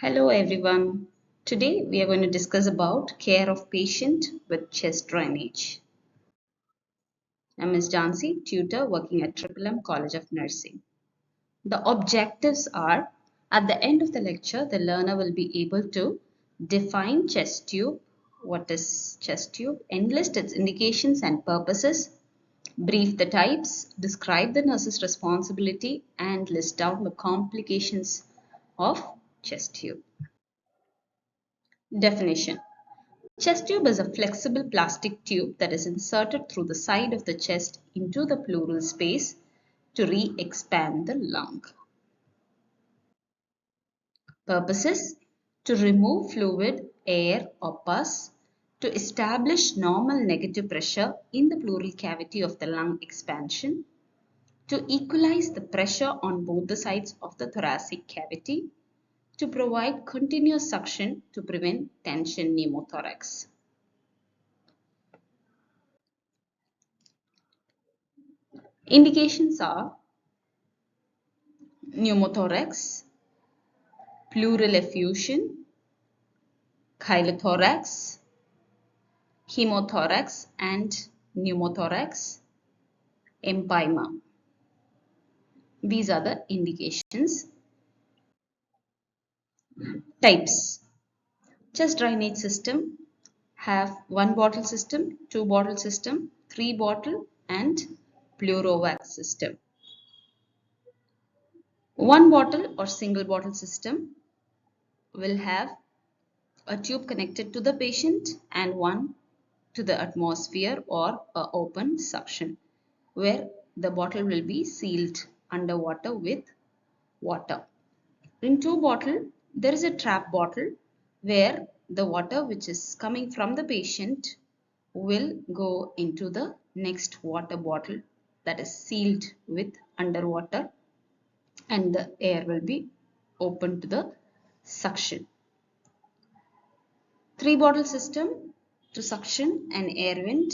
Hello everyone. Today we are going to discuss about care of patient with chest drainage. I'm Ms. Jansi, tutor working at Triple M College of Nursing. The objectives are at the end of the lecture, the learner will be able to define chest tube, what is chest tube, enlist its indications and purposes, brief the types, describe the nurse's responsibility, and list down the complications of chest tube. Definition. Chest tube is a flexible plastic tube that is inserted through the side of the chest into the pleural space to re-expand the lung. Purposes: to remove fluid, air or pus, to establish normal negative pressure in the pleural cavity of the lung expansion, to equalize the pressure on both the sides of the thoracic cavity, to provide continuous suction to prevent tension pneumothorax. Indications are pneumothorax, pleural effusion, chylothorax, hemothorax and pneumothorax, empyema. These are the indications. Types. Chest drainage system have one bottle system, two bottle system, three bottle and pleurovac system. One bottle or single bottle system will have a tube connected to the patient and one to the atmosphere or a open suction where the bottle will be sealed underwater with water. In two bottle, there is a trap bottle where the water which is coming from the patient will go into the next water bottle that is sealed with underwater and the air will be open to the suction. Three bottle system to suction and air vent.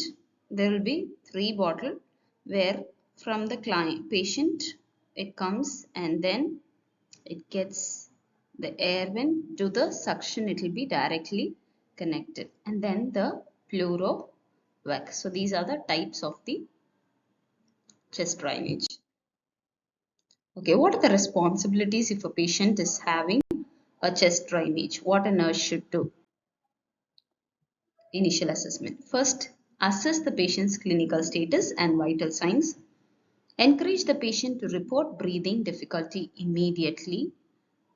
There will be three bottle where from the patient it comes and then it gets the air vent to the suction, it will be directly connected, and then the pleurovac. So these are the types of the chest drainage. Okay, what are the responsibilities if a patient is having a chest drainage? What a nurse should do? Initial assessment. First, assess the patient's clinical status and vital signs. Encourage the patient to report breathing difficulty immediately.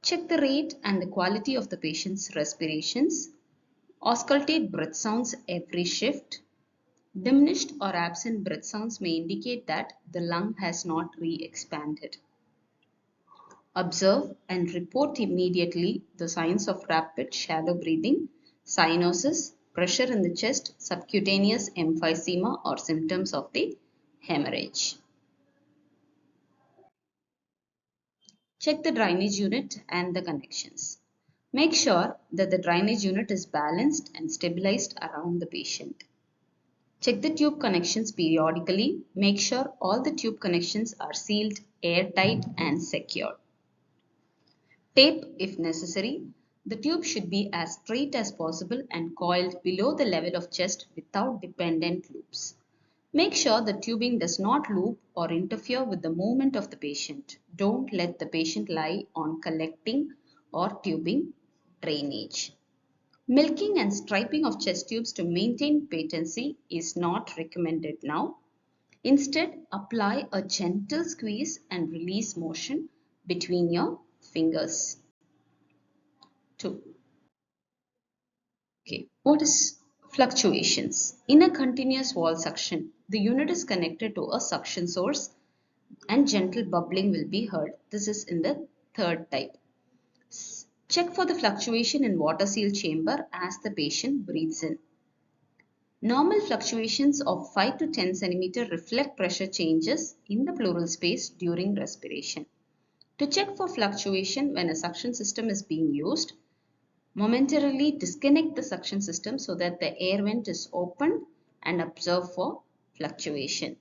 Check the rate and the quality of the patient's respirations. Auscultate breath sounds every shift. Diminished or absent breath sounds may indicate that the lung has not re-expanded. Observe and report immediately the signs of rapid shallow breathing, cyanosis, pressure in the chest, subcutaneous emphysema or symptoms of the hemorrhage. Check the drainage unit and the connections. Make sure that the drainage unit is balanced and stabilized around the patient. Check the tube connections periodically. Make sure all the tube connections are sealed, airtight and secure. Tape if necessary. The tube should be as straight as possible and coiled below the level of chest without dependent loops. Make sure the tubing does not loop or interfere with the movement of the patient. Don't let the patient lie on collecting or tubing drainage. Milking and striping of chest tubes to maintain patency is not recommended now. Instead, apply a gentle squeeze and release motion between your fingers. 2. Okay, what is fluctuations? In a continuous wall suction, the unit is connected to a suction source and gentle bubbling will be heard. This is in the third type. Check for the fluctuation in water seal chamber as the patient breathes in. Normal fluctuations of 5 to 10 cm reflect pressure changes in the pleural space during respiration. To check for fluctuation when a suction system is being used, momentarily disconnect the suction system so that the air vent is opened and observe for fluctuation.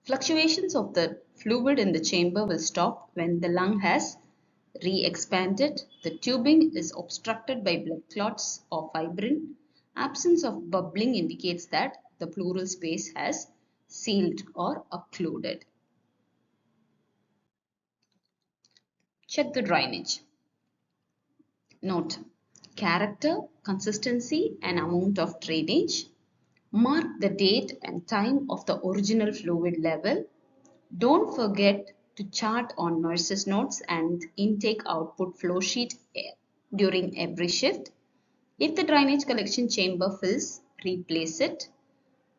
Fluctuations of the fluid in the chamber will stop when the lung has Re-expanded, the tubing is obstructed by blood clots or fibrin. Absence of bubbling indicates that the pleural space has sealed or occluded. Check the drainage. Note: character, consistency and amount of drainage. Mark the date and time of the original fluid level. Don't forget to chart on nurse's notes and intake output flow sheet during every shift. If the drainage collection chamber fills, replace it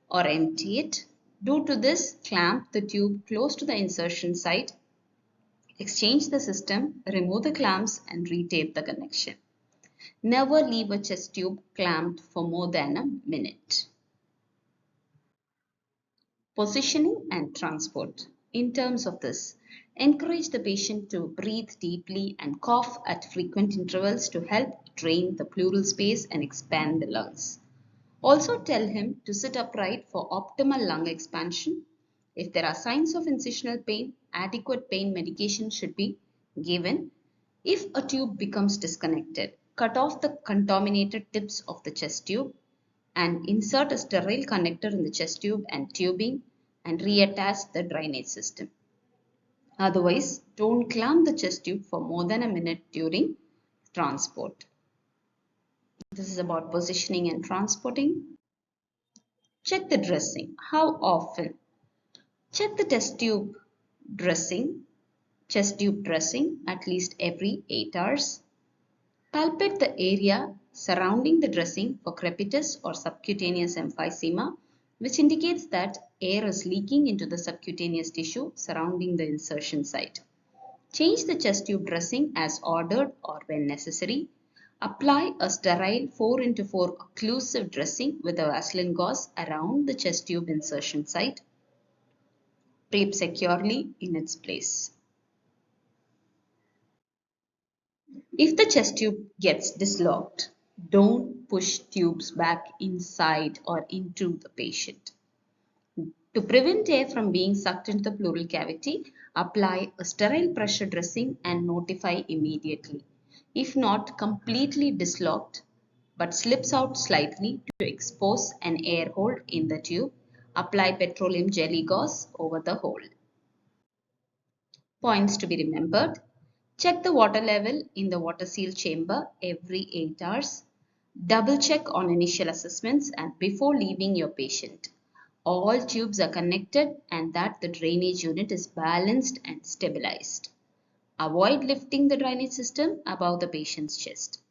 or empty it. Due to this, clamp the tube close to the insertion site. Exchange the system, remove the clamps and retape the connection. Never leave a chest tube clamped for more than a minute. Positioning and transport. In terms of this, encourage the patient to breathe deeply and cough at frequent intervals to help drain the pleural space and expand the lungs. Also tell him to sit upright for optimal lung expansion. If there are signs of incisional pain, adequate pain medication should be given. If a tube becomes disconnected, cut off the contaminated tips of the chest tube and insert a sterile connector in the chest tube and tubing and reattach the drainage system. Otherwise, don't clamp the chest tube for more than a minute during transport. This is about positioning and transporting. Check the dressing. How often? Check the chest tube dressing at least every 8 hours. Palpate the area surrounding the dressing for crepitus or subcutaneous emphysema, which indicates that air is leaking into the subcutaneous tissue surrounding the insertion site. Change the chest tube dressing as ordered or when necessary. Apply a sterile 4x4 occlusive dressing with a Vaseline gauze around the chest tube insertion site. Tape securely in its place. If the chest tube gets dislodged, don't push tubes back inside or into the patient. To prevent air from being sucked into the pleural cavity, apply a sterile pressure dressing and notify immediately. If not completely dislodged but slips out slightly to expose an air hole in the tube, apply petroleum jelly gauze over the hole. Points to be remembered. Check the water level in the water seal chamber every 8 hours. Double check on initial assessments and before leaving your patient. All tubes are connected and that the drainage unit is balanced and stabilized. Avoid lifting the drainage system above the patient's chest.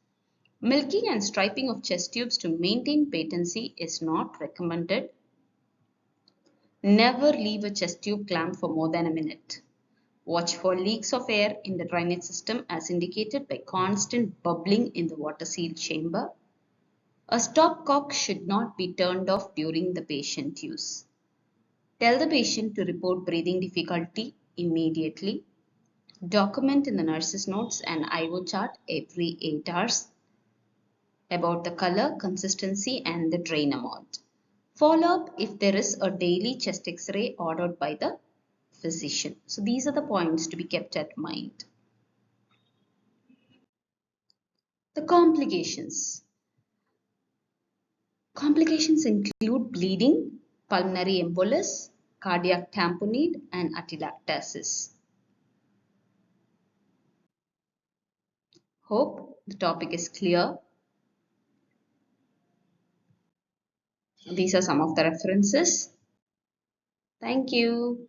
Milking and striping of chest tubes to maintain patency is not recommended. Never leave a chest tube clamped for more than a minute. Watch for leaks of air in the drainage system as indicated by constant bubbling in the water seal chamber. A stopcock should not be turned off during the patient use. Tell the patient to report breathing difficulty immediately. Document in the nurse's notes and IO chart every 8 hours about the color, consistency and the drain amount. Follow up if there is a daily chest X-ray ordered by the physician. So these are the points to be kept at mind. The complications. Complications include bleeding, pulmonary embolus, cardiac tamponade, and atelectasis. Hope the topic is clear. These are some of the references. Thank you.